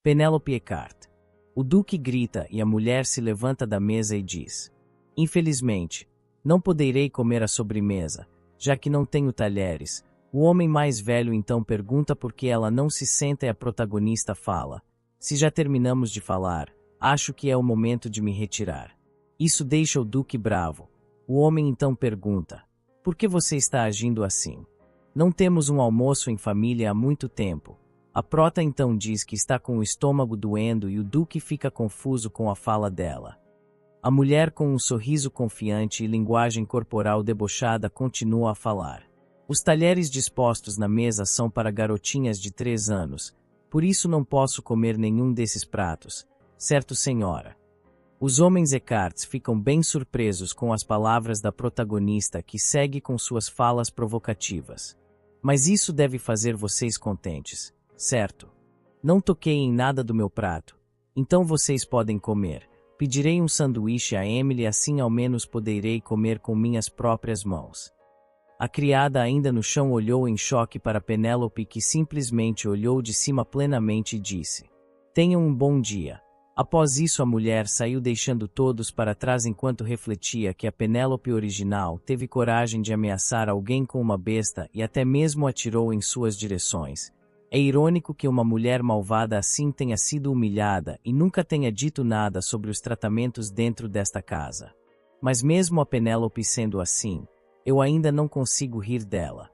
Penélope Eckhart. O duque grita e a mulher se levanta da mesa e diz: Infelizmente, não poderei comer a sobremesa, já que não tenho talheres. O homem mais velho então pergunta por que ela não se senta e a protagonista fala: Se já terminamos de falar, acho que é o momento de me retirar. Isso deixa o duque bravo. O homem então pergunta: Por que você está agindo assim? Não temos um almoço em família há muito tempo. A prota então diz que está com o estômago doendo e o duque fica confuso com a fala dela. A mulher, com um sorriso confiante e linguagem corporal debochada, continua a falar. Os talheres dispostos na mesa são para garotinhas de 3 anos, por isso não posso comer nenhum desses pratos, certo, senhora? Os homens Eckhart ficam bem surpresos com as palavras da protagonista, que segue com suas falas provocativas. Mas isso deve fazer vocês contentes, certo? Não toquei em nada do meu prato, então vocês podem comer. Pedirei um sanduíche a Emily, assim ao menos poderei comer com minhas próprias mãos. A criada, ainda no chão, olhou em choque para Penélope, que simplesmente olhou de cima plenamente e disse: Tenham um bom dia. Após isso, a mulher saiu, deixando todos para trás enquanto refletia que a Penélope original teve coragem de ameaçar alguém com uma besta e até mesmo atirou em suas direções. É irônico que uma mulher malvada assim tenha sido humilhada e nunca tenha dito nada sobre os tratamentos dentro desta casa. Mas mesmo a Penélope sendo assim, eu ainda não consigo rir dela.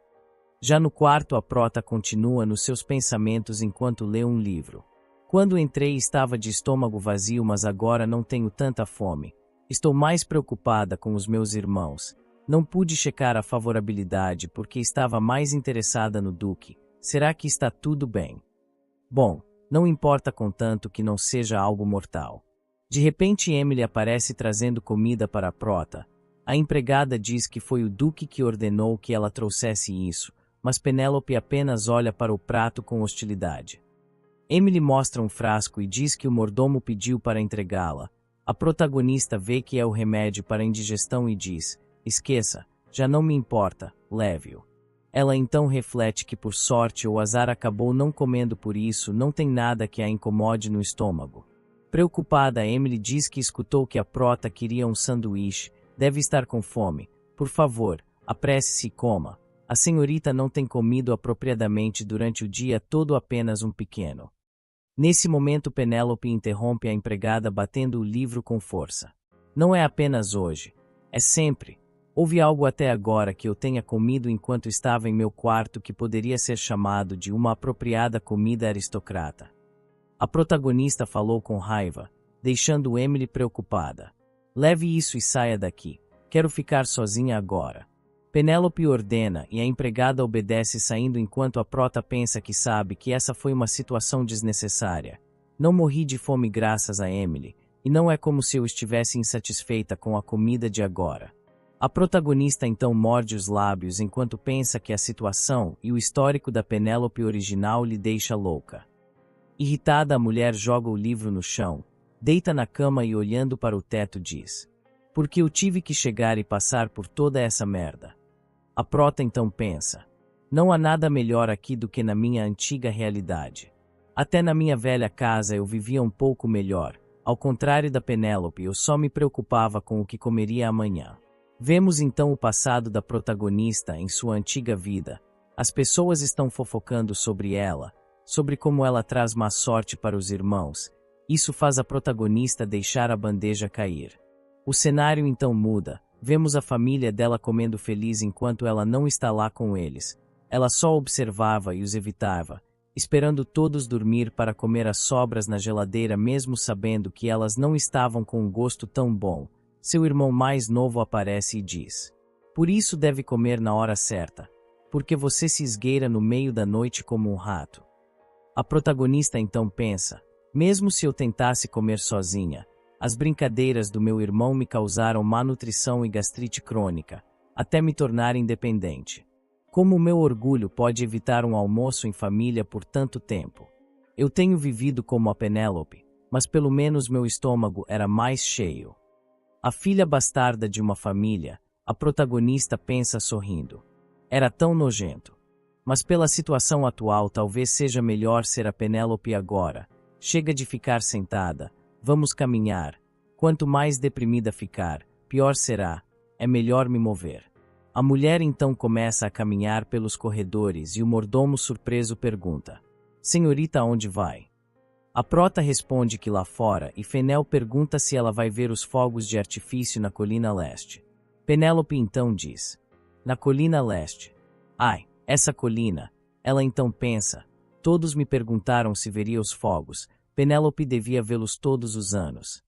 Já no quarto, a prota continua nos seus pensamentos enquanto lê um livro. Quando entrei estava de estômago vazio, mas agora não tenho tanta fome. Estou mais preocupada com os meus irmãos. Não pude checar a favorabilidade porque estava mais interessada no duque. Será que está tudo bem? Bom, não importa contanto que não seja algo mortal. De repente Emily aparece trazendo comida para a prota. A empregada diz que foi o duque que ordenou que ela trouxesse isso, mas Penélope apenas olha para o prato com hostilidade. Emily mostra um frasco e diz que o mordomo pediu para entregá-la. A protagonista vê que é o remédio para a indigestão e diz: Esqueça, já não me importa, leve-o. Ela então reflete que por sorte ou azar acabou não comendo, por isso não tem nada que a incomode no estômago. Preocupada, Emily diz que escutou que a prota queria um sanduíche. Deve estar com fome. Por favor, apresse-se e coma. A senhorita não tem comido apropriadamente durante o dia todo, apenas um pequeno. Nesse momento, Penélope interrompe a empregada, batendo o livro com força. Não é apenas hoje. É sempre. Houve algo até agora que eu tenha comido enquanto estava em meu quarto que poderia ser chamado de uma apropriada comida aristocrata. A protagonista falou com raiva, deixando Emily preocupada. Leve isso e saia daqui. Quero ficar sozinha agora. Penélope ordena e a empregada obedece, saindo enquanto a prota pensa que sabe que essa foi uma situação desnecessária. Não morri de fome graças a Emily, e não é como se eu estivesse insatisfeita com a comida de agora. A protagonista então morde os lábios enquanto pensa que a situação e o histórico da Penélope original lhe deixa louca. Irritada, a mulher joga o livro no chão, deita na cama e olhando para o teto diz: Por que eu tive que chegar e passar por toda essa merda? A prota então pensa: Não há nada melhor aqui do que na minha antiga realidade. Até na minha velha casa eu vivia um pouco melhor. Ao contrário da Penélope, eu só me preocupava com o que comeria amanhã. Vemos então o passado da protagonista em sua antiga vida. As pessoas estão fofocando sobre ela, sobre como ela traz má sorte para os irmãos. Isso faz a protagonista deixar a bandeja cair. O cenário então muda. Vemos a família dela comendo feliz enquanto ela não está lá com eles. Ela só observava e os evitava, esperando todos dormir para comer as sobras na geladeira, mesmo sabendo que elas não estavam com um gosto tão bom. Seu irmão mais novo aparece e diz: Por isso deve comer na hora certa, porque você se esgueira no meio da noite como um rato. A protagonista então pensa: Mesmo se eu tentasse comer sozinha, as brincadeiras do meu irmão me causaram má nutrição e gastrite crônica, até me tornar independente. Como o meu orgulho pode evitar um almoço em família por tanto tempo? Eu tenho vivido como a Penélope, mas pelo menos meu estômago era mais cheio. A filha bastarda de uma família, a protagonista pensa sorrindo. Era tão nojento. Mas pela situação atual talvez seja melhor ser a Penélope agora. Chega de ficar sentada. Vamos caminhar. Quanto mais deprimida ficar, pior será. É melhor me mover. A mulher então começa a caminhar pelos corredores e o mordomo surpreso pergunta: Senhorita, aonde vai? A prota responde que lá fora e Fenel pergunta se ela vai ver os fogos de artifício na colina leste. Penélope então diz: na colina leste. Ai, essa colina. Ela então pensa: todos me perguntaram se veria os fogos. Penélope devia vê-los todos os anos.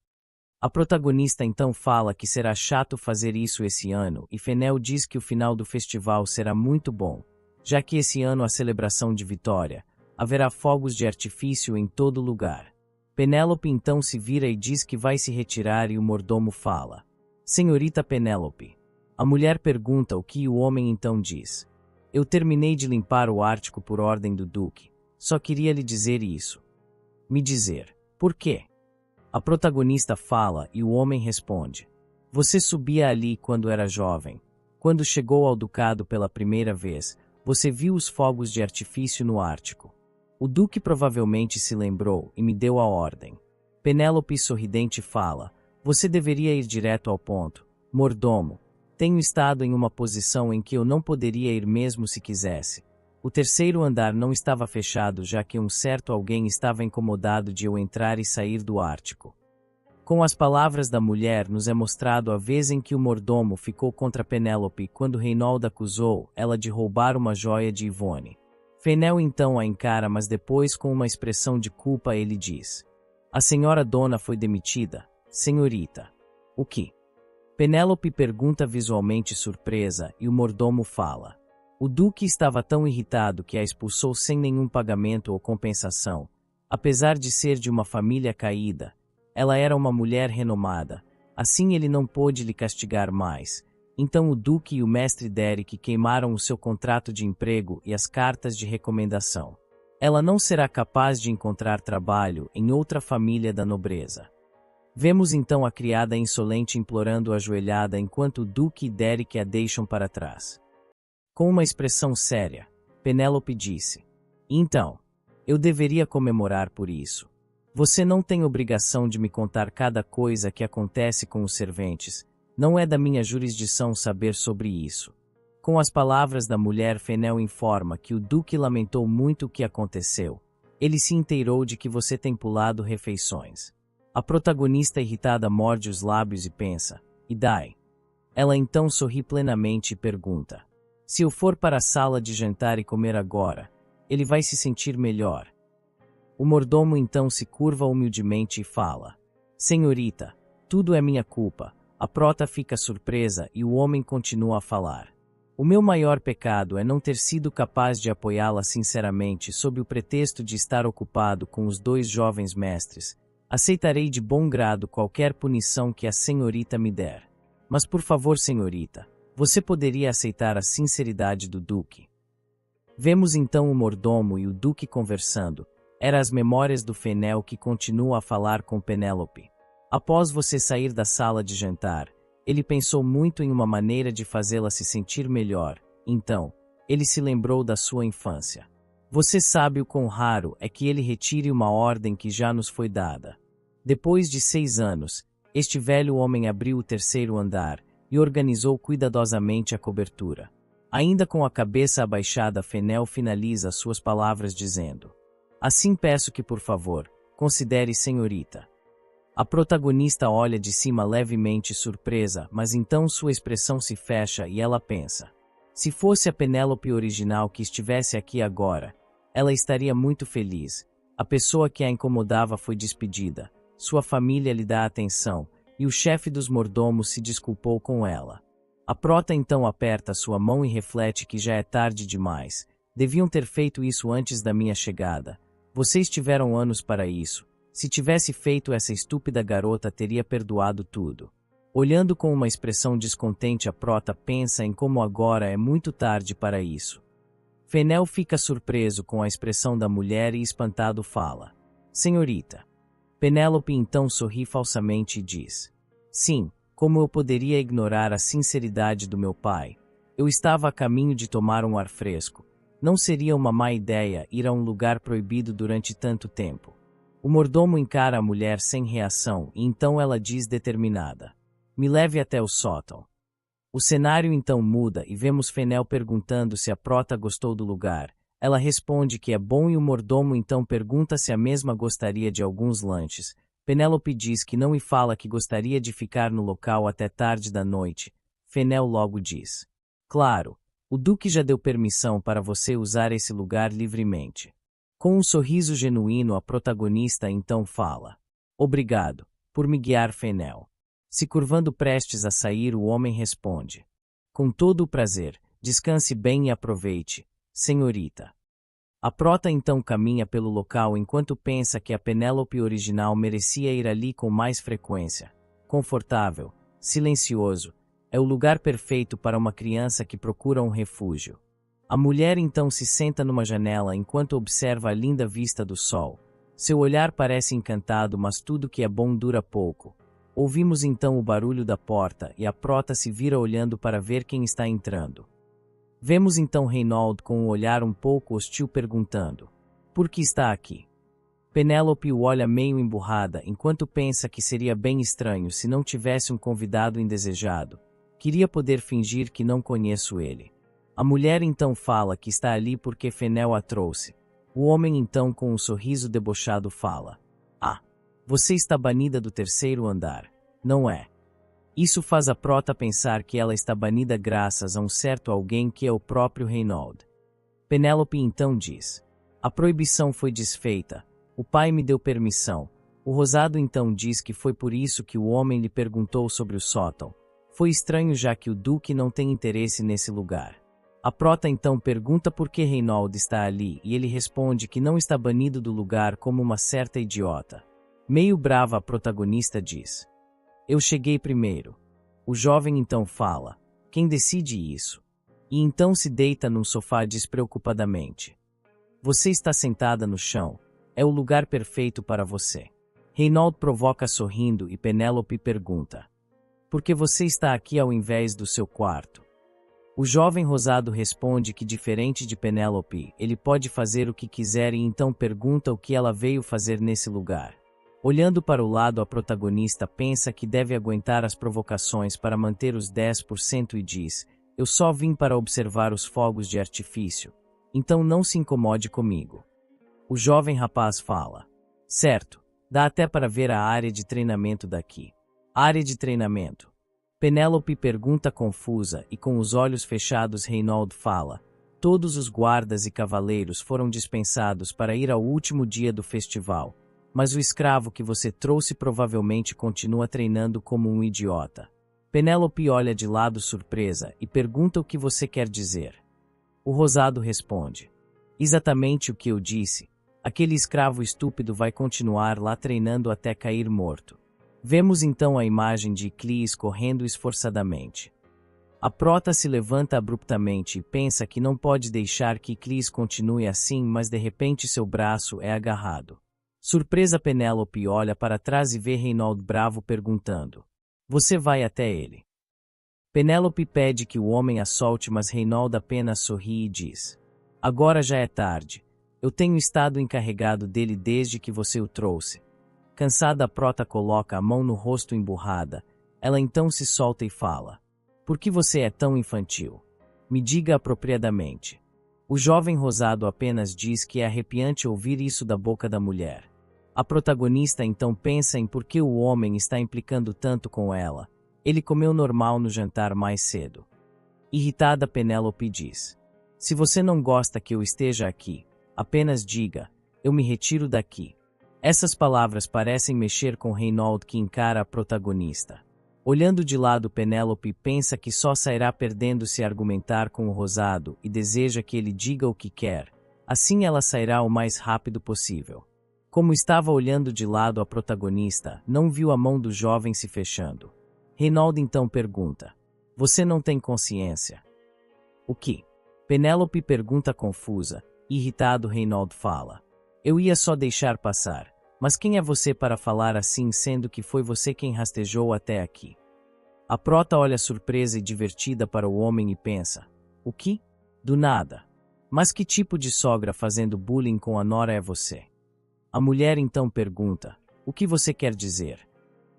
A protagonista então fala que será chato fazer isso esse ano e Fenel diz que o final do festival será muito bom, já que esse ano a celebração de vitória, haverá fogos de artifício em todo lugar. Penélope então se vira e diz que vai se retirar e o mordomo fala: Senhorita Penélope. A mulher pergunta o que o homem então diz: eu terminei de limpar o ártico por ordem do duque. Só queria lhe dizer isso. Me dizer, por quê? A protagonista fala e o homem responde: você subia ali quando era jovem. Quando chegou ao ducado pela primeira vez, você viu os fogos de artifício no Ártico. O duque provavelmente se lembrou e me deu a ordem. Penélope sorridente fala: você deveria ir direto ao ponto. Mordomo, tenho estado em uma posição em que eu não poderia ir mesmo se quisesse. O terceiro andar não estava fechado já que um certo alguém estava incomodado de eu entrar e sair do Ártico. Com as palavras da mulher nos é mostrado a vez em que o mordomo ficou contra Penélope quando Reinaldo acusou ela de roubar uma joia de Ivone. Fenel então a encara, mas depois com uma expressão de culpa ele diz: a senhora dona foi demitida, senhorita. O que? Penélope pergunta visualmente surpresa e o mordomo fala: o duque estava tão irritado que a expulsou sem nenhum pagamento ou compensação. Apesar de ser de uma família caída, ela era uma mulher renomada, assim ele não pôde lhe castigar mais. Então o duque e o mestre Derek queimaram o seu contrato de emprego e as cartas de recomendação. Ela não será capaz de encontrar trabalho em outra família da nobreza. Vemos então a criada insolente implorando ajoelhada enquanto o duque e Derek a deixam para trás. Com uma expressão séria, Penélope disse: então, eu deveria comemorar por isso. Você não tem obrigação de me contar cada coisa que acontece com os serventes. Não é da minha jurisdição saber sobre isso. Com as palavras da mulher, Fenel informa que o duque lamentou muito o que aconteceu. Ele se inteirou de que você tem pulado refeições. A protagonista irritada morde os lábios e pensa: e daí? Ela então sorri plenamente e pergunta: se eu for para a sala de jantar e comer agora, ele vai se sentir melhor. O mordomo então se curva humildemente e fala: senhorita, tudo é minha culpa. A prota fica surpresa e o homem continua a falar: o meu maior pecado é não ter sido capaz de apoiá-la sinceramente sob o pretexto de estar ocupado com os dois jovens mestres. Aceitarei de bom grado qualquer punição que a senhorita me der. Mas por favor, senhorita, você poderia aceitar a sinceridade do duque? Vemos então o mordomo e o duque conversando. Era as memórias do Fenel que continua a falar com Penélope. Após você sair da sala de jantar, ele pensou muito em uma maneira de fazê-la se sentir melhor. Então, ele se lembrou da sua infância. Você sabe o quão raro é que ele retire uma ordem que já nos foi dada. Depois de 6 anos, este velho homem abriu o terceiro andar e organizou cuidadosamente a cobertura. Ainda com a cabeça abaixada, Fenel finaliza suas palavras dizendo: assim peço que, por favor, considere senhorita. A protagonista olha de cima levemente surpresa, mas então sua expressão se fecha e ela pensa: se fosse a Penélope original que estivesse aqui agora, ela estaria muito feliz. A pessoa que a incomodava foi despedida, sua família lhe dá atenção, e o chefe dos mordomos se desculpou com ela. A prota então aperta sua mão e reflete que já é tarde demais. Deviam ter feito isso antes da minha chegada. Vocês tiveram anos para isso. Se tivesse feito, essa estúpida garota teria perdoado tudo. Olhando com uma expressão descontente, a prota pensa em como agora é muito tarde para isso. Fenel fica surpreso com a expressão da mulher e espantado fala: senhorita. Penélope então sorri falsamente e diz: sim, como eu poderia ignorar a sinceridade do meu pai? Eu estava a caminho de tomar um ar fresco. Não seria uma má ideia ir a um lugar proibido durante tanto tempo. O mordomo encara a mulher sem reação e então ela diz determinada: me leve até o sótão. O cenário então muda e vemos Fenel perguntando se a prota gostou do lugar. Ela responde que é bom e o mordomo então pergunta se a mesma gostaria de alguns lanches. Penélope diz que não e fala que gostaria de ficar no local até tarde da noite. Fenel logo diz: claro, o Duque já deu permissão para você usar esse lugar livremente. Com um sorriso genuíno a protagonista então fala: obrigado, por me guiar, Fenel. Se curvando prestes a sair, o homem responde: com todo o prazer, descanse bem e aproveite, senhorita. A prota então caminha pelo local enquanto pensa que a Penélope original merecia ir ali com mais frequência. Confortável, silencioso, é o lugar perfeito para uma criança que procura um refúgio. A mulher então se senta numa janela enquanto observa a linda vista do sol. Seu olhar parece encantado, mas tudo que é bom dura pouco. Ouvimos então o barulho da porta e a prota se vira olhando para ver quem está entrando. Vemos então Reynolds com um olhar um pouco hostil perguntando: por que está aqui? Penélope o olha meio emburrada enquanto pensa que seria bem estranho se não tivesse um convidado indesejado. Queria poder fingir que não conheço ele. A mulher então fala que está ali porque Fenel a trouxe. O homem então com um sorriso debochado fala: ah, você está banida do terceiro andar, não é? Isso faz a prota pensar que ela está banida graças a um certo alguém que é o próprio Reynolds. Penélope então diz: a proibição foi desfeita, o pai me deu permissão. O Rosado então diz que foi por isso que o homem lhe perguntou sobre o sótão. Foi estranho já que o Duque não tem interesse nesse lugar. A prota então pergunta por que Reynolds está ali e ele responde que não está banido do lugar como uma certa idiota. Meio brava a protagonista diz: eu cheguei primeiro. O jovem então fala: quem decide isso? E então se deita num sofá despreocupadamente. Você está sentada no chão. É o lugar perfeito para você. Reynolds provoca sorrindo e Penélope pergunta: por que você está aqui ao invés do seu quarto? O jovem Rosado responde que, diferente de Penélope, ele pode fazer o que quiser e então pergunta o que ela veio fazer nesse lugar. Olhando para o lado, a protagonista pensa que deve aguentar as provocações para manter os 10% e diz: eu só vim para observar os fogos de artifício, então não se incomode comigo. O jovem rapaz fala: certo, dá até para ver a área de treinamento daqui. Área de treinamento? Penélope pergunta confusa e com os olhos fechados Reynolds fala: todos os guardas e cavaleiros foram dispensados para ir ao último dia do festival. Mas o escravo que você trouxe provavelmente continua treinando como um idiota. Penélope olha de lado surpresa e pergunta o que você quer dizer. O Rosado responde: exatamente o que eu disse. Aquele escravo estúpido vai continuar lá treinando até cair morto. Vemos então a imagem de Iclis correndo esforçadamente. A prota se levanta abruptamente e pensa que não pode deixar que Iclis continue assim, mas de repente seu braço é agarrado. Surpresa, Penélope olha para trás e vê Reynolds bravo perguntando: você vai até ele? Penélope pede que o homem a solte, mas Reynolds apenas sorri e diz: agora já é tarde. Eu tenho estado encarregado dele desde que você o trouxe. Cansada, a prota coloca a mão no rosto emburrada. Ela então se solta e fala: por que você é tão infantil? Me diga apropriadamente. O jovem Rosado apenas diz que é arrepiante ouvir isso da boca da mulher. A protagonista então pensa em por que o homem está implicando tanto com ela. Ele comeu normal no jantar mais cedo. Irritada, Penélope diz: se você não gosta que eu esteja aqui, apenas diga: eu me retiro daqui. Essas palavras parecem mexer com Reynolds, que encara a protagonista. Olhando de lado, Penélope pensa que só sairá perdendo se argumentar com o Rosado e deseja que ele diga o que quer. Assim ela sairá o mais rápido possível. Como estava olhando de lado, a protagonista não viu a mão do jovem se fechando. Reynolds então pergunta: você não tem consciência? O que? Penélope pergunta confusa. Irritado, Reynolds fala: eu ia só deixar passar. Mas quem é você para falar assim, sendo que foi você quem rastejou até aqui? A prota olha surpresa e divertida para o homem e pensa: o que? Do nada. Mas que tipo de sogra fazendo bullying com a nora é você? A mulher então pergunta: o que você quer dizer?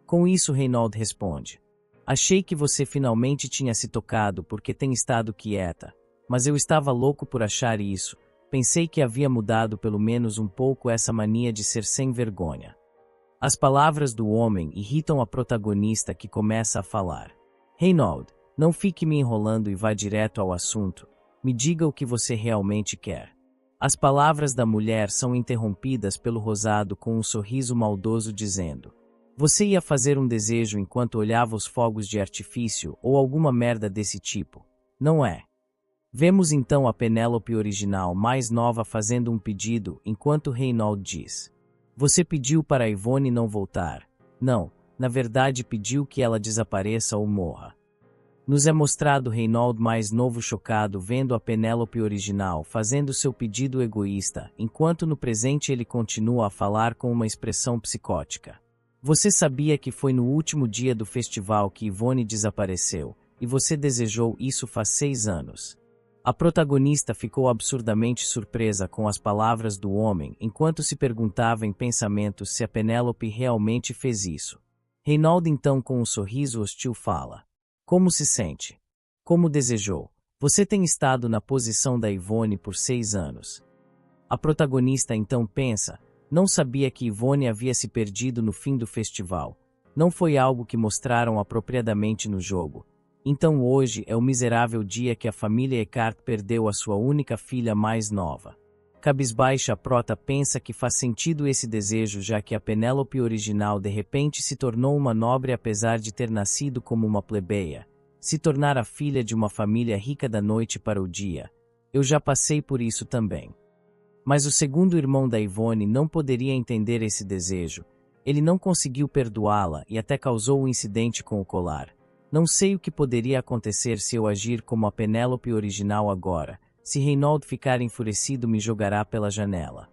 Com isso Reinald responde: achei que você finalmente tinha se tocado porque tem estado quieta, mas eu estava louco por achar isso. Pensei que havia mudado pelo menos um pouco essa mania de ser sem vergonha. As palavras do homem irritam a protagonista, que começa a falar. Reinald, não fique me enrolando e vá direto ao assunto. Me diga o que você realmente quer. As palavras da mulher são interrompidas pelo Rosado com um sorriso maldoso dizendo: você ia fazer um desejo enquanto olhava os fogos de artifício ou alguma merda desse tipo, não é? Vemos então a Penélope original mais nova fazendo um pedido enquanto Reinald diz: você pediu para a Yvonne não voltar. Não, na verdade pediu que ela desapareça ou morra. Nos é mostrado Reinald mais novo chocado vendo a Penélope original fazendo seu pedido egoísta, enquanto no presente ele continua a falar com uma expressão psicótica. Você sabia que foi no último dia do festival que Yvonne desapareceu, e você desejou isso faz 6 anos. A protagonista ficou absurdamente surpresa com as palavras do homem enquanto se perguntava em pensamentos se a Penélope realmente fez isso. Reinald então com um sorriso hostil fala: como se sente? Como desejou? Você tem estado na posição da Yvonne por 6 anos. A protagonista então pensa: não sabia que Yvonne havia se perdido no fim do festival. Não foi algo que mostraram apropriadamente no jogo. Então hoje é o miserável dia que a família Eckhart perdeu a sua única filha mais nova. Cabisbaixa, a prota pensa que faz sentido esse desejo, já que a Penélope original de repente se tornou uma nobre apesar de ter nascido como uma plebeia. Se tornar a filha de uma família rica da noite para o dia. Eu já passei por isso também. Mas o segundo irmão da Yvonne não poderia entender esse desejo. Ele não conseguiu perdoá-la e até causou um incidente com o colar. Não sei o que poderia acontecer se eu agir como a Penélope original agora. Se Reinald ficar enfurecido, me jogará pela janela.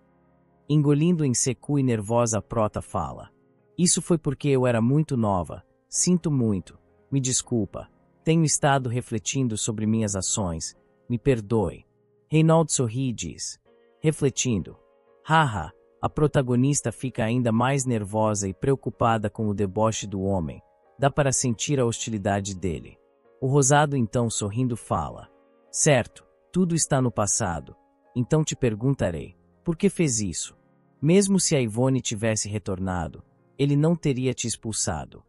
Engolindo em seco e nervosa, a prota fala: isso foi porque eu era muito nova. Sinto muito. Me desculpa. Tenho estado refletindo sobre minhas ações. Me perdoe. Reinald sorri e diz: refletindo. Haha. A protagonista fica ainda mais nervosa e preocupada com o deboche do homem. Dá para sentir a hostilidade dele. O Rosado então sorrindo fala: certo, tudo está no passado. Então te perguntarei, por que fez isso? Mesmo se a Yvonne tivesse retornado, ele não teria te expulsado.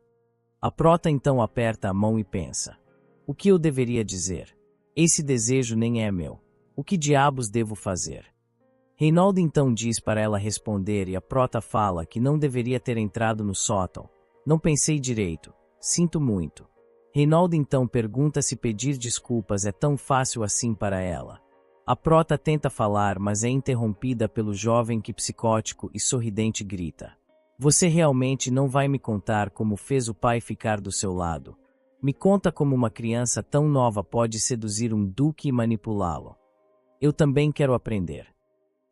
A prota então aperta a mão e pensa: o que eu deveria dizer? Esse desejo nem é meu. O que diabos devo fazer? Reinald então diz para ela responder e a prota fala que não deveria ter entrado no sótão. Não pensei direito. Sinto muito. Reinald então pergunta se pedir desculpas é tão fácil assim para ela. A prota tenta falar, mas é interrompida pelo jovem que psicótico e sorridente grita: você realmente não vai me contar como fez o pai ficar do seu lado? Me conta como uma criança tão nova pode seduzir um duque e manipulá-lo. Eu também quero aprender.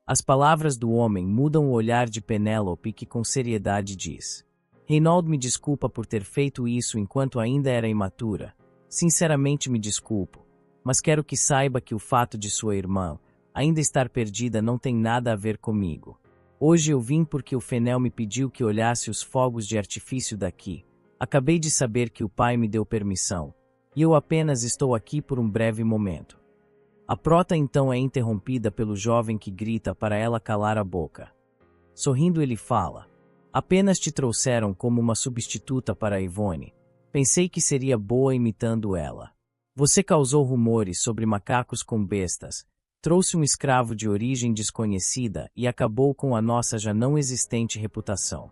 As palavras do homem mudam o olhar de Penélope, que com seriedade diz: Reinald, me desculpa por ter feito isso enquanto ainda era imatura. Sinceramente me desculpo, mas quero que saiba que o fato de sua irmã ainda estar perdida não tem nada a ver comigo. Hoje eu vim porque o Fenel me pediu que olhasse os fogos de artifício daqui. Acabei de saber que o pai me deu permissão, e eu apenas estou aqui por um breve momento. A prota então é interrompida pelo jovem que grita para ela calar a boca. Sorrindo ele fala: apenas te trouxeram como uma substituta para a Yvonne. Pensei que seria boa imitando ela. Você causou rumores sobre macacos com bestas, trouxe um escravo de origem desconhecida e acabou com a nossa já não existente reputação.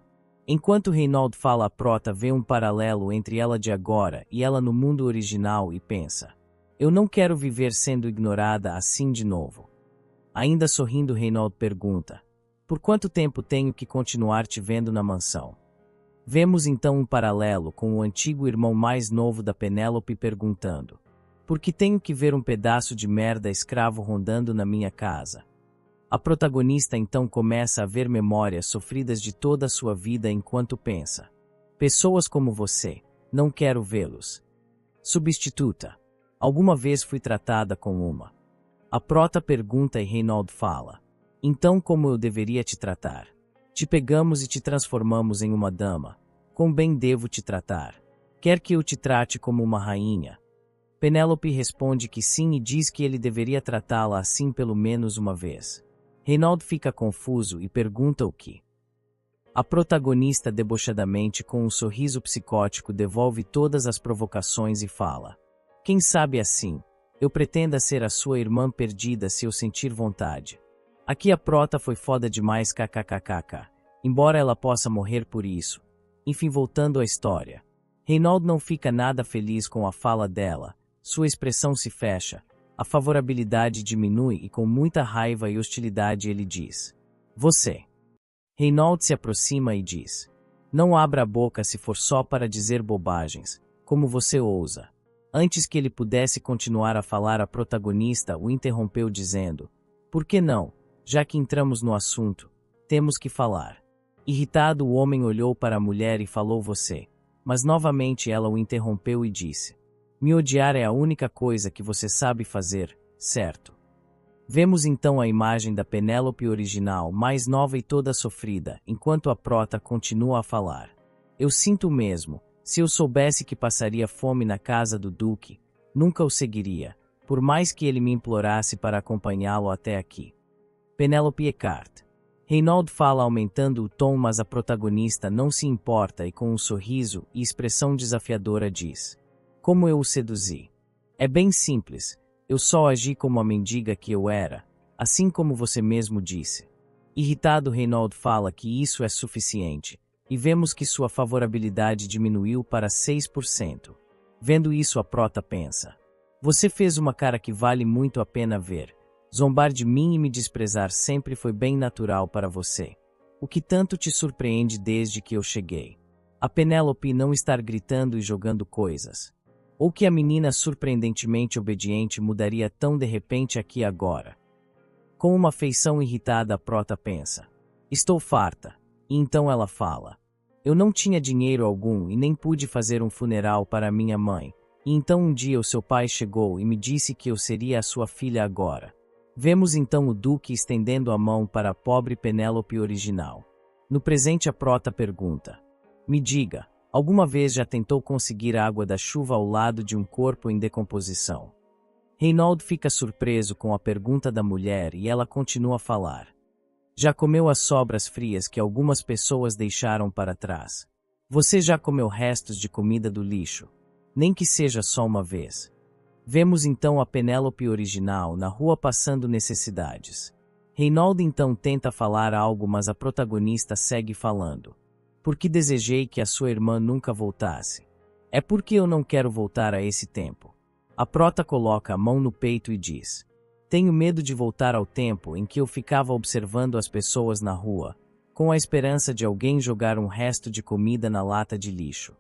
Enquanto Reinald fala, a prota vê um paralelo entre ela de agora e ela no mundo original e pensa: eu não quero viver sendo ignorada assim de novo. Ainda sorrindo, Reinald pergunta: por quanto tempo tenho que continuar te vendo na mansão? Vemos então um paralelo com o antigo irmão mais novo da Penélope perguntando: por que tenho que ver um pedaço de merda escravo rondando na minha casa? A protagonista então começa a ver memórias sofridas de toda a sua vida enquanto pensa: pessoas como você, não quero vê-los. Substituta. Alguma vez fui tratada como uma. A prota pergunta e Reinald fala: então como eu deveria te tratar? Te pegamos e te transformamos em uma dama. Quão bem devo te tratar? Quer que eu te trate como uma rainha? Penélope responde que sim e diz que ele deveria tratá-la assim pelo menos uma vez. Reinaldo fica confuso e pergunta o que. A protagonista debochadamente com um sorriso psicótico devolve todas as provocações e fala: quem sabe assim, eu pretenda ser a sua irmã perdida se eu sentir vontade. Aqui a prota foi foda demais kkkk, embora ela possa morrer por isso. Enfim, voltando à história. Reinaldo não fica nada feliz com a fala dela, sua expressão se fecha, a favorabilidade diminui e com muita raiva e hostilidade ele diz: você. Reinaldo se aproxima e diz: não abra a boca se for só para dizer bobagens, como você ousa. Antes que ele pudesse continuar a falar, a protagonista o interrompeu dizendo: por que não? Já que entramos no assunto, temos que falar. Irritado, o homem olhou para a mulher e falou: você. Mas novamente ela o interrompeu e disse: me odiar é a única coisa que você sabe fazer, certo? Vemos então a imagem da Penélope original, mais nova e toda sofrida, enquanto a prota continua a falar. Eu sinto mesmo, se eu soubesse que passaria fome na casa do Duque, nunca o seguiria, por mais que ele me implorasse para acompanhá-lo até aqui. Penélope Eckhart. Reinaldo fala aumentando o tom, mas a protagonista não se importa e com um sorriso e expressão desafiadora diz: como eu o seduzi? É bem simples. Eu só agi como a mendiga que eu era, assim como você mesmo disse. Irritado, Reinaldo fala que isso é suficiente, e vemos que sua favorabilidade diminuiu para 6%. Vendo isso, a prota pensa: você fez uma cara que vale muito a pena ver. Zombar de mim e me desprezar sempre foi bem natural para você. O que tanto te surpreende desde que eu cheguei? A Penélope não estar gritando e jogando coisas. Ou que a menina surpreendentemente obediente mudaria tão de repente aqui agora? Com uma feição irritada, a prota pensa: estou farta. E então ela fala: eu não tinha dinheiro algum e nem pude fazer um funeral para minha mãe. E então um dia o seu pai chegou e me disse que eu seria a sua filha agora. Vemos então o Duque estendendo a mão para a pobre Penélope original. No presente, a prota pergunta: me diga, alguma vez já tentou conseguir água da chuva ao lado de um corpo em decomposição? Reinaldo fica surpreso com a pergunta da mulher e ela continua a falar: já comeu as sobras frias que algumas pessoas deixaram para trás? Você já comeu restos de comida do lixo? Nem que seja só uma vez. Vemos então a Penélope original na rua passando necessidades. Reinaldo então tenta falar algo, mas a protagonista segue falando: porque desejei que a sua irmã nunca voltasse. É porque eu não quero voltar a esse tempo. A prota coloca a mão no peito e diz: tenho medo de voltar ao tempo em que eu ficava observando as pessoas na rua, com a esperança de alguém jogar um resto de comida na lata de lixo.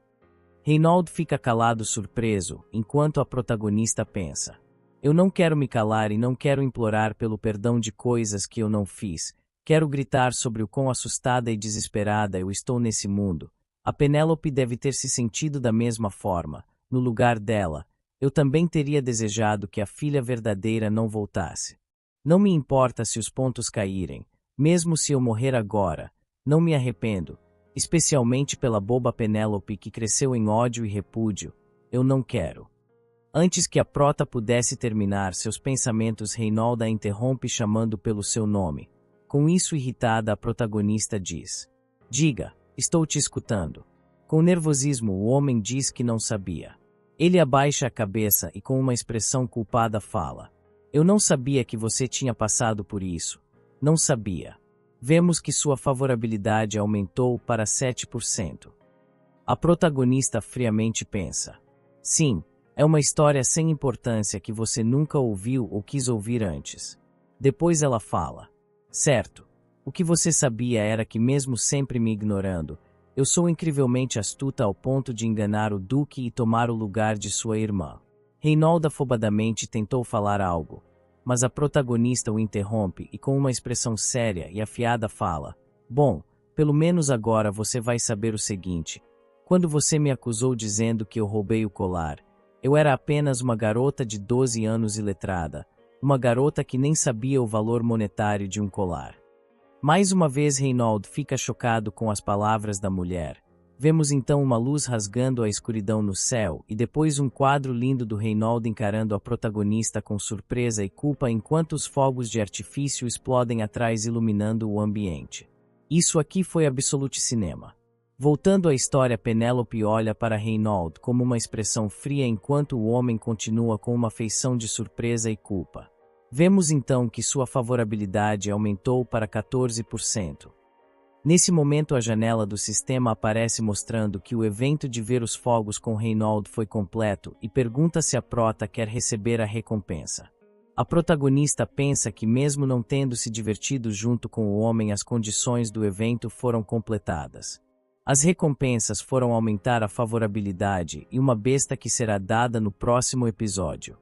Reinaldo fica calado, surpreso, enquanto a protagonista pensa: eu não quero me calar e não quero implorar pelo perdão de coisas que eu não fiz. Quero gritar sobre o quão assustada e desesperada eu estou nesse mundo. A Penélope deve ter se sentido da mesma forma. No lugar dela, eu também teria desejado que a filha verdadeira não voltasse. Não me importa se os pontos caírem, mesmo se eu morrer agora, não me arrependo, especialmente pela boba Penélope que cresceu em ódio e repúdio. Eu não quero. Antes que a prota pudesse terminar seus pensamentos, Reinaldo a interrompe chamando pelo seu nome. Com isso, irritada, a protagonista diz: diga, estou te escutando. Com nervosismo, o homem diz que não sabia. Ele abaixa a cabeça e com uma expressão culpada fala: eu não sabia que você tinha passado por isso. Não sabia. Vemos que sua favorabilidade aumentou para 7%. A protagonista friamente pensa: sim, é uma história sem importância que você nunca ouviu ou quis ouvir antes. Depois ela fala: certo, o que você sabia era que mesmo sempre me ignorando, eu sou incrivelmente astuta ao ponto de enganar o Duque e tomar o lugar de sua irmã. Reinaldo afobadamente tentou falar algo, mas a protagonista o interrompe e com uma expressão séria e afiada fala: bom, pelo menos agora você vai saber o seguinte. Quando você me acusou dizendo que eu roubei o colar, eu era apenas uma garota de 12 anos iletrada, uma garota que nem sabia o valor monetário de um colar. Mais uma vez Reinald fica chocado com as palavras da mulher. Vemos então uma luz rasgando a escuridão no céu e depois um quadro lindo do Reinald encarando a protagonista com surpresa e culpa enquanto os fogos de artifício explodem atrás iluminando o ambiente. Isso aqui foi Absolute Cinema. Voltando à história, Penélope olha para Reinald como uma expressão fria enquanto o homem continua com uma feição de surpresa e culpa. Vemos então que sua favorabilidade aumentou para 14%. Nesse momento a janela do sistema aparece mostrando que o evento de ver os fogos com Reinald foi completo e pergunta se a prota quer receber a recompensa. A protagonista pensa que mesmo não tendo se divertido junto com o homem, as condições do evento foram completadas. As recompensas foram aumentar a favorabilidade e uma besta que será dada no próximo episódio.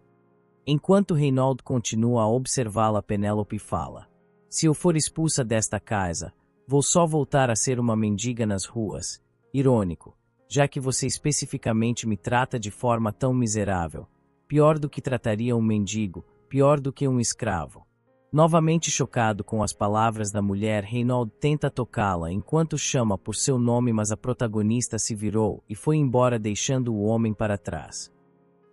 Enquanto Reinald continua a observá-la, Penélope fala: "Se eu for expulsa desta casa, vou só voltar a ser uma mendiga nas ruas. Irônico, já que você especificamente me trata de forma tão miserável. Pior do que trataria um mendigo, pior do que um escravo." Novamente chocado com as palavras da mulher, Reinald tenta tocá-la enquanto chama por seu nome, mas a protagonista se virou e foi embora deixando o homem para trás.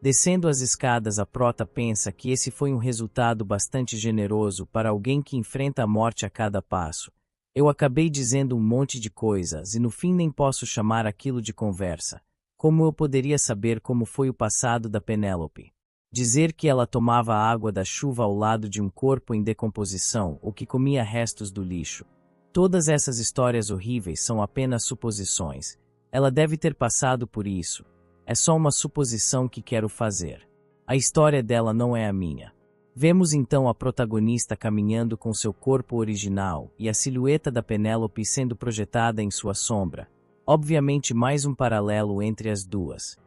Descendo as escadas, a prota pensa que esse foi um resultado bastante generoso para alguém que enfrenta a morte a cada passo. Eu acabei dizendo um monte de coisas e no fim nem posso chamar aquilo de conversa. Como eu poderia saber como foi o passado da Penélope? Dizer que ela tomava água da chuva ao lado de um corpo em decomposição ou que comia restos do lixo. Todas essas histórias horríveis são apenas suposições. Ela deve ter passado por isso. É só uma suposição que quero fazer. A história dela não é a minha. Vemos então a protagonista caminhando com seu corpo original e a silhueta da Penélope sendo projetada em sua sombra. Obviamente mais um paralelo entre as duas.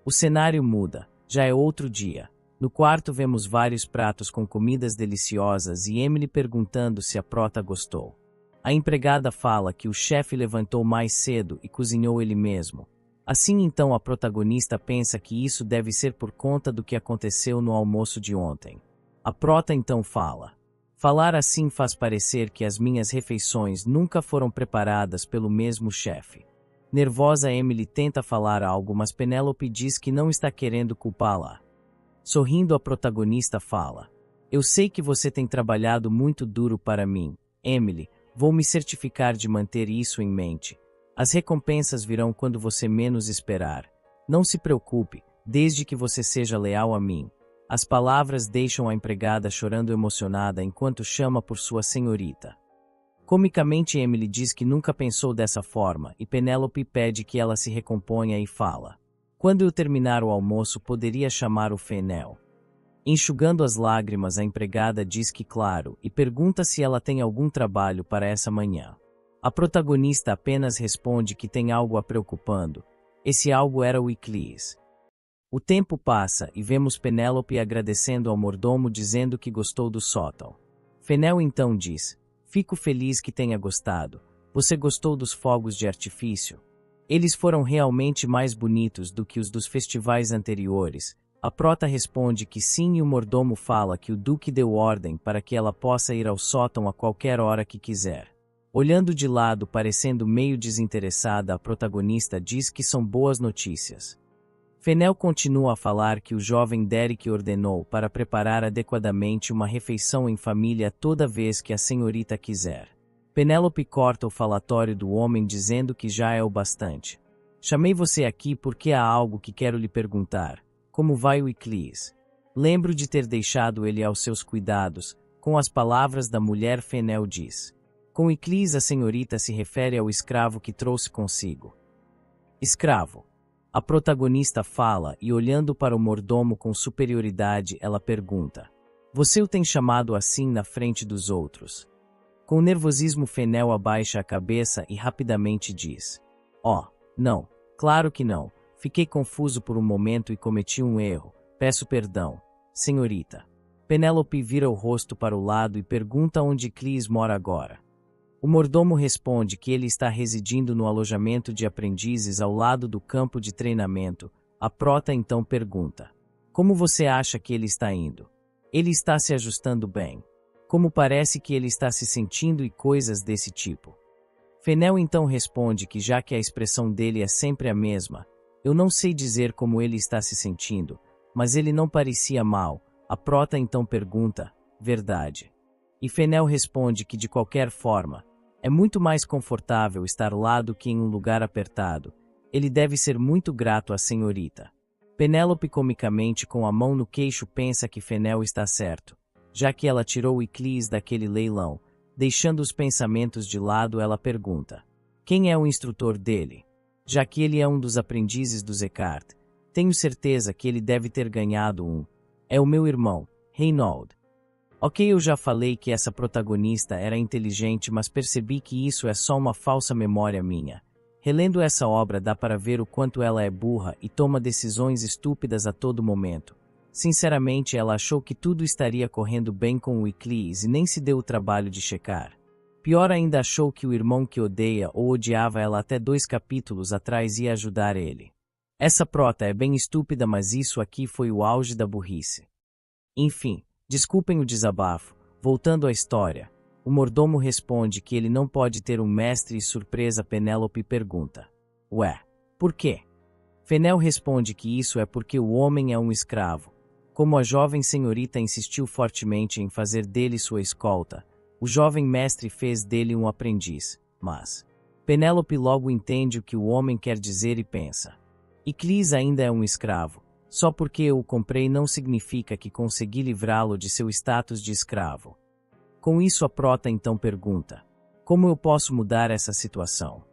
O cenário muda. Já é outro dia. No quarto vemos vários pratos com comidas deliciosas e Emily perguntando se a prota gostou. A empregada fala que o chefe levantou mais cedo e cozinhou ele mesmo. Assim então a protagonista pensa que isso deve ser por conta do que aconteceu no almoço de ontem. A prota então fala: "Falar assim faz parecer que as minhas refeições nunca foram preparadas pelo mesmo chefe." Nervosa, Emily tenta falar algo, mas Penélope diz que não está querendo culpá-la. Sorrindo, a protagonista fala: "Eu sei que você tem trabalhado muito duro para mim, Emily, vou me certificar de manter isso em mente. As recompensas virão quando você menos esperar. Não se preocupe, desde que você seja leal a mim." As palavras deixam a empregada chorando emocionada enquanto chama por sua senhorita. Comicamente, Emily diz que nunca pensou dessa forma e Penélope pede que ela se recomponha e fala: "Quando eu terminar o almoço, poderia chamar o Fennel." Enxugando as lágrimas, a empregada diz que claro e pergunta se ela tem algum trabalho para essa manhã. A protagonista apenas responde que tem algo a preocupando. Esse algo era o Iclis. O tempo passa e vemos Penélope agradecendo ao mordomo, dizendo que gostou do sótão. Fennel então diz: "Fico feliz que tenha gostado. Você gostou dos fogos de artifício? Eles foram realmente mais bonitos do que os dos festivais anteriores." A prota responde que sim e o mordomo fala que o duque deu ordem para que ela possa ir ao sótão a qualquer hora que quiser. Olhando de lado, parecendo meio desinteressada, a protagonista diz que são boas notícias. Fennel continua a falar que o jovem Derek ordenou para preparar adequadamente uma refeição em família toda vez que a senhorita quiser. Penélope corta o falatório do homem dizendo que já é o bastante. "Chamei você aqui porque há algo que quero lhe perguntar. Como vai o Iclis? Lembro de ter deixado ele aos seus cuidados." Com as palavras da mulher, Fennel diz: "Com Iclis, a senhorita se refere ao escravo que trouxe consigo." "Escravo?" A protagonista fala e, olhando para o mordomo com superioridade, ela pergunta: "Você o tem chamado assim na frente dos outros?" Com nervosismo, Fennel abaixa a cabeça e rapidamente diz: "Oh, não, claro que não. Fiquei confuso por um momento e cometi um erro. Peço perdão, senhorita." Penélope vira o rosto para o lado e pergunta onde Iclis mora agora. O mordomo responde que ele está residindo no alojamento de aprendizes ao lado do campo de treinamento. A prota então pergunta: "Como você acha que ele está indo?" "Ele está se ajustando bem." Como parece que ele está se sentindo e coisas desse tipo. Fenel então responde que já que a expressão dele é sempre a mesma, eu não sei dizer como ele está se sentindo, mas ele não parecia mal. A prota então pergunta, verdade? E Fenel responde que de qualquer forma, é muito mais confortável estar lá do que em um lugar apertado. Ele deve ser muito grato à senhorita. Penélope comicamente com a mão no queixo pensa que Fenel está certo, já que ela tirou Iclis daquele leilão. Deixando os pensamentos de lado, ela pergunta, quem é o instrutor dele? Já que ele é um dos aprendizes do Zekart, tenho certeza que ele deve ter ganhado um. É o meu irmão, Reynold. Ok, eu já falei que essa protagonista era inteligente, mas percebi que isso é só uma falsa memória minha. Relendo essa obra dá para ver o quanto ela é burra e toma decisões estúpidas a todo momento. Sinceramente, ela achou que tudo estaria correndo bem com o Iclis e nem se deu o trabalho de checar. Pior ainda, achou que o irmão que odeia ou odiava ela até 2 capítulos atrás ia ajudar ele. Essa prota é bem estúpida, mas isso aqui foi o auge da burrice. Enfim, desculpem o desabafo. Voltando à história, o mordomo responde que ele não pode ter um mestre e surpresa Penélope pergunta, ué, por quê? Fenel responde que isso é porque o homem é um escravo. Como a jovem senhorita insistiu fortemente em fazer dele sua escolta, o jovem mestre fez dele um aprendiz, mas Penélope logo entende o que o homem quer dizer e pensa. Iclis ainda é um escravo. Só porque eu o comprei não significa que consegui livrá-lo de seu status de escravo. Com isso a prota então pergunta, como eu posso mudar essa situação?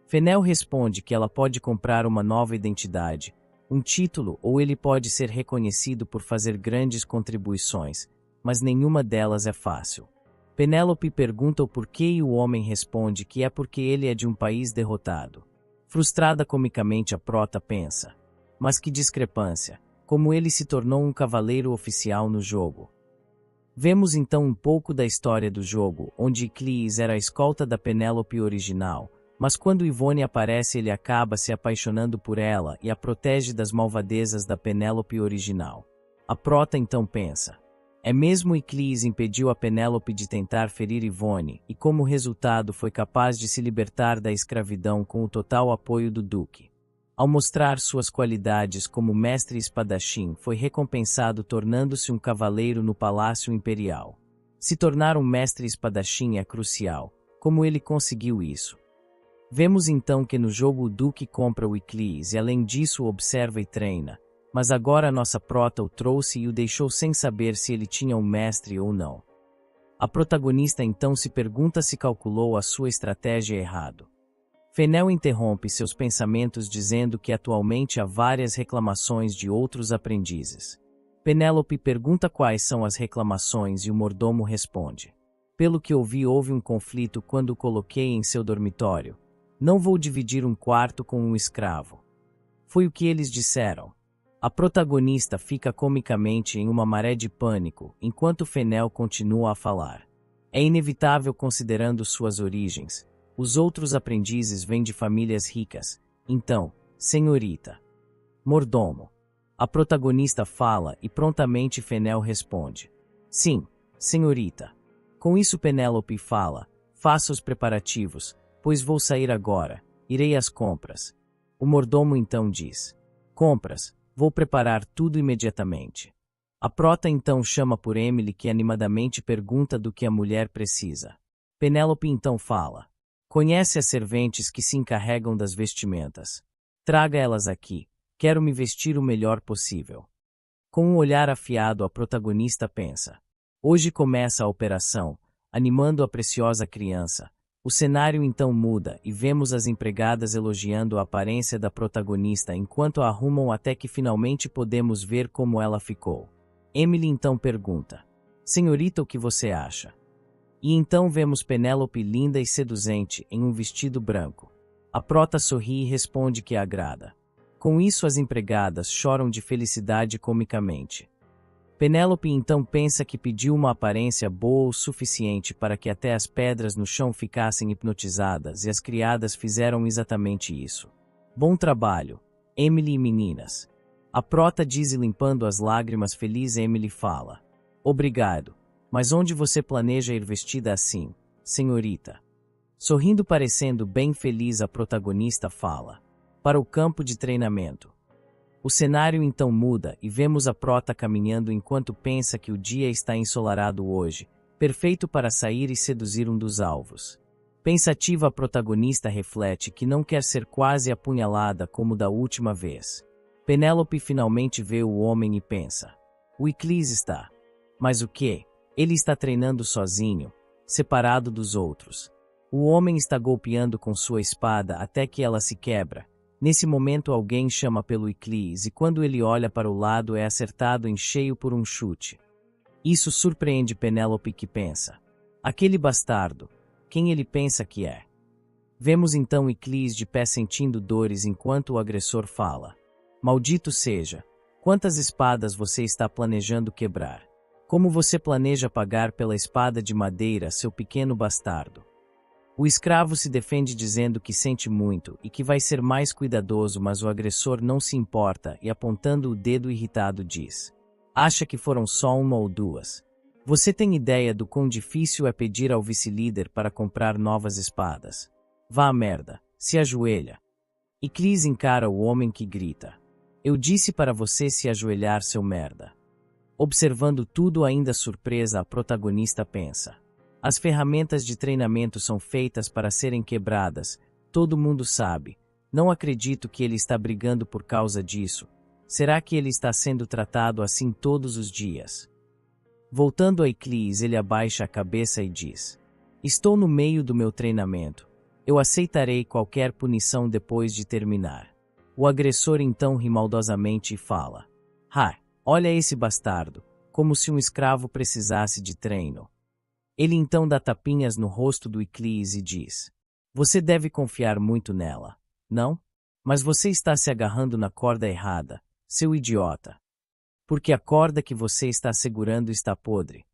Fenel responde que ela pode comprar uma nova identidade, um título, ou ele pode ser reconhecido por fazer grandes contribuições, mas nenhuma delas é fácil. Penélope pergunta o porquê e o homem responde que é porque ele é de um país derrotado. Frustrada comicamente a prota pensa, mas que discrepância, como ele se tornou um cavaleiro oficial no jogo. Vemos então um pouco da história do jogo, onde Iclis era a escolta da Penélope original, mas quando Yvonne aparece ele acaba se apaixonando por ela e a protege das malvadezas da Penélope original. A prota então pensa, é mesmo Iclis impediu a Penélope de tentar ferir Yvonne e como resultado foi capaz de se libertar da escravidão com o total apoio do Duque. Ao mostrar suas qualidades como mestre espadachim, foi recompensado tornando-se um cavaleiro no Palácio Imperial. Se tornar um mestre espadachim é crucial. Como ele conseguiu isso? Vemos então que no jogo o Duque compra o Iclis e além disso o observa e treina, mas agora nossa prota o trouxe e o deixou sem saber se ele tinha um mestre ou não. A protagonista então se pergunta se calculou a sua estratégia errado. Fenel interrompe seus pensamentos dizendo que atualmente há várias reclamações de outros aprendizes. Penélope pergunta quais são as reclamações e o mordomo responde. Pelo que ouvi, houve um conflito quando o coloquei em seu dormitório. Não vou dividir um quarto com um escravo. Foi o que eles disseram. A protagonista fica comicamente em uma maré de pânico, enquanto Fenel continua a falar. É inevitável considerando suas origens. Os outros aprendizes vêm de famílias ricas. Então, senhorita. Mordomo. A protagonista fala e prontamente Fenel responde. Sim, senhorita. Com isso Penélope fala, faça os preparativos, pois vou sair agora, irei às compras. O mordomo então diz, compras, vou preparar tudo imediatamente. A prota então chama por Emily que animadamente pergunta do que a mulher precisa. Penélope então fala, conhece as serventes que se encarregam das vestimentas. Traga elas aqui, quero me vestir o melhor possível. Com um olhar afiado a protagonista pensa, hoje começa a operação, animando a preciosa criança. O cenário então muda e vemos as empregadas elogiando a aparência da protagonista enquanto a arrumam até que finalmente podemos ver como ela ficou. Emily então pergunta, senhorita, o que você acha? E então vemos Penélope linda e seduzente em um vestido branco. A prota sorri e responde que a agrada. Com isso as empregadas choram de felicidade comicamente. Penélope então pensa que pediu uma aparência boa o suficiente para que até as pedras no chão ficassem hipnotizadas e as criadas fizeram exatamente isso. Bom trabalho, Emily e meninas. A prota diz e limpando as lágrimas feliz Emily fala. Obrigado. Mas onde você planeja ir vestida assim, senhorita? Sorrindo, parecendo bem feliz, a protagonista fala: para o campo de treinamento. O cenário então muda e vemos a prota caminhando enquanto pensa que o dia está ensolarado hoje, perfeito para sair e seduzir um dos alvos. Pensativa, a protagonista reflete que não quer ser quase apunhalada como da última vez. Penélope finalmente vê o homem e pensa: o Iclis está. Mas o quê? Ele está treinando sozinho, separado dos outros. O homem está golpeando com sua espada até que ela se quebra. Nesse momento alguém chama pelo Iclis e quando ele olha para o lado é acertado em cheio por um chute. Isso surpreende Penélope, que pensa: aquele bastardo, quem ele pensa que é? Vemos então Iclis de pé sentindo dores enquanto o agressor fala: maldito seja, quantas espadas você está planejando quebrar? Como você planeja pagar pela espada de madeira, seu pequeno bastardo? O escravo se defende dizendo que sente muito e que vai ser mais cuidadoso, mas o agressor não se importa e, apontando o dedo irritado, diz: acha que foram só uma ou duas? Você tem ideia do quão difícil é pedir ao vice-líder para comprar novas espadas? Vá à merda, se ajoelha. Iclis encara o homem que grita: eu disse para você se ajoelhar, seu merda. Observando tudo ainda surpresa, a protagonista pensa: as ferramentas de treinamento são feitas para serem quebradas, todo mundo sabe. Não acredito que ele está brigando por causa disso. Será que ele está sendo tratado assim todos os dias? Voltando a Iclis, ele abaixa a cabeça e diz: estou no meio do meu treinamento. Eu aceitarei qualquer punição depois de terminar. O agressor então ri maldosamente e fala: olha esse bastardo, como se um escravo precisasse de treino. Ele então dá tapinhas no rosto do Iclis e diz: você deve confiar muito nela, não? Mas você está se agarrando na corda errada, seu idiota. Porque a corda que você está segurando está podre.